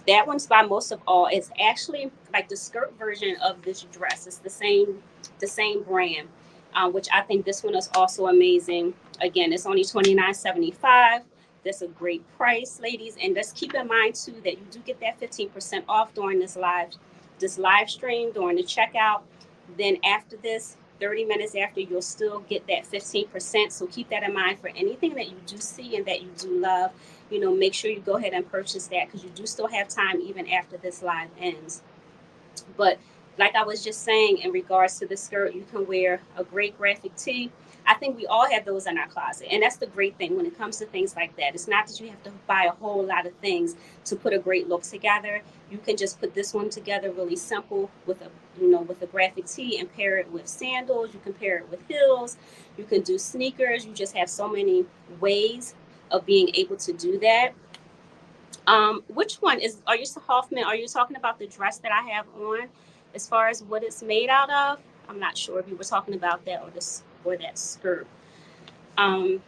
That one's by Most of All. It's actually like the skirt version of this dress. It's the same brand, which I think this one is also amazing. Again, it's only $29.75. That's a great price, ladies. And just keep in mind too that you do get that 15% off during this live stream during the checkout. Then after this, 30 minutes after, you'll still get that 15%. So keep that in mind for anything that you do see and that you do love. Make sure you go ahead and purchase that because you do still have time even after this live ends. But like I was just saying, in regards to the skirt, you can wear a great graphic tee. I think we all have those in our closet. And that's the great thing when it comes to things like that. It's not that you have to buy a whole lot of things to put a great look together. You can just put this one together really simple with a graphic tee and pair it with sandals. You can pair it with heels. You can do sneakers. You just have so many ways of being able to do that. Which one are you, Hoffman? Are you talking about the dress that I have on, as far as what it's made out of? I'm not sure if you were talking about that or that skirt. Um,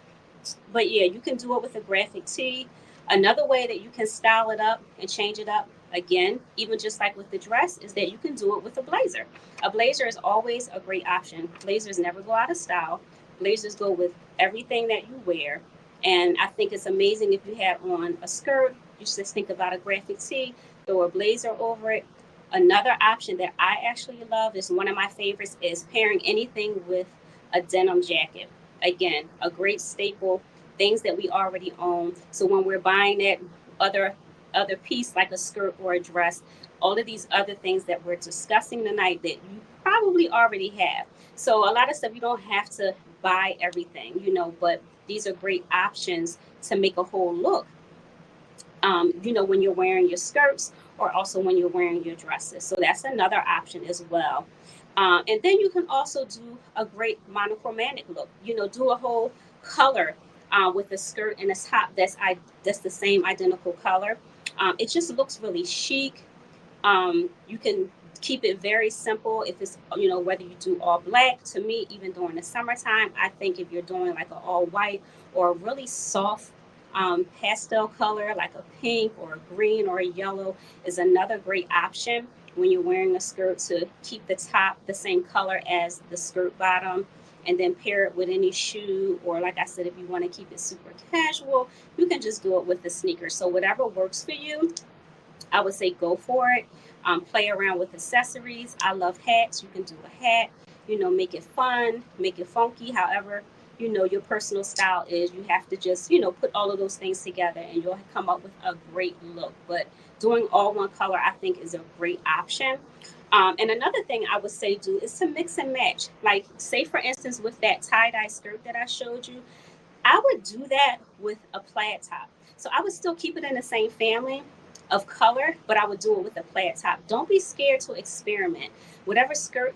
but yeah, you can do it with a graphic tee. Another way that you can style it up and change it up, again, even just like with the dress, is that you can do it with a blazer. A blazer is always a great option. Blazers never go out of style. Blazers go with everything that you wear. And I think it's amazing if you had on a skirt, you just think about a graphic tee, throw a blazer over it. Another option that I actually love, is one of my favorites, is pairing anything with a denim jacket. Again, a great staple, things that we already own. So when we're buying that other other piece like a skirt or a dress, all of these other things that we're discussing tonight that you probably already have. So a lot of stuff you don't have to buy everything, but these are great options to make a whole look. When you're wearing your skirts or also when you're wearing your dresses. So that's another option as well. And then you can also do a great monochromatic look. Do a whole color with a skirt and a top that's the same identical color. It just looks really chic. You can keep it very simple if it's whether you do all black. To me, even during the summertime, I think if you're doing like an all white or a really soft pastel color like a pink or a green or a yellow is another great option when you're wearing a skirt, to keep the top the same color as the skirt bottom, and then pair it with any shoe, or like I said, if you want to keep it super casual, you can just do it with the sneakers. So whatever works for you, I would say go for it. Play around with accessories. I love hats. You can do a hat, make it fun, make it funky. However, your personal style is, you have to just, put all of those things together and you'll come up with a great look. But doing all one color, I think, is a great option. And another thing I would say do is to mix and match. Like, say, for instance, with that tie-dye skirt that I showed you, I would do that with a plaid top. So I would still keep it in the same family of color, but I would do it with a plaid top. Don't be scared to experiment. Whatever skirt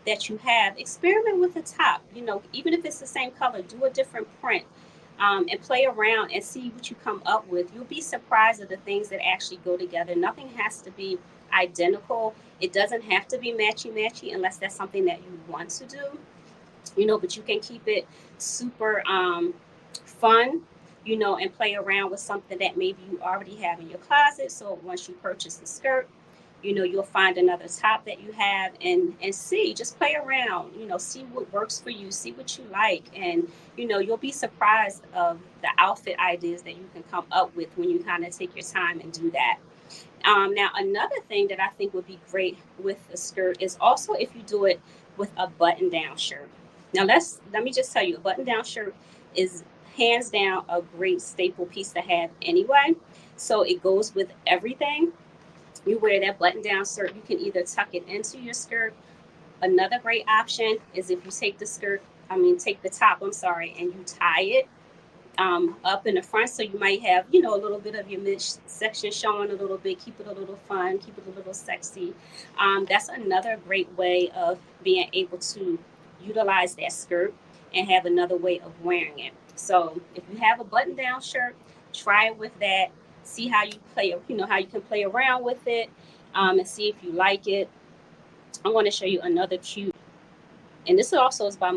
that you have, experiment with the top. Even if it's the same color, do a different print, and play around and see what you come up with. You'll be surprised at the things that actually go together. Nothing has to be identical. It doesn't have to be matchy matchy unless that's something that you want to do. But you can keep it super fun, and play around with something that maybe you already have in your closet. So once you purchase the skirt, you'll find another top that you have, and see, just play around, see what works for you, see what you like, and you'll be surprised of the outfit ideas that you can come up with when you kind of take your time and do that. Now, another thing that I think would be great with a skirt is also if you do it with a button-down shirt. Now, let me just tell you, a button-down shirt is hands down a great staple piece to have anyway. So it goes with everything. You wear that button-down shirt, you can either tuck it into your skirt. Another great option is if you take the top, and you tie it up in the front, so you might have a little bit of your midsection showing a little bit. Keep it a little fun, keep it a little sexy. That's another great way of being able to utilize that skirt and have another way of wearing it. So if you have a button down shirt, try it with that. See how you how you can play around with it, and see if you like it. I'm going to show you another cute, and this also is by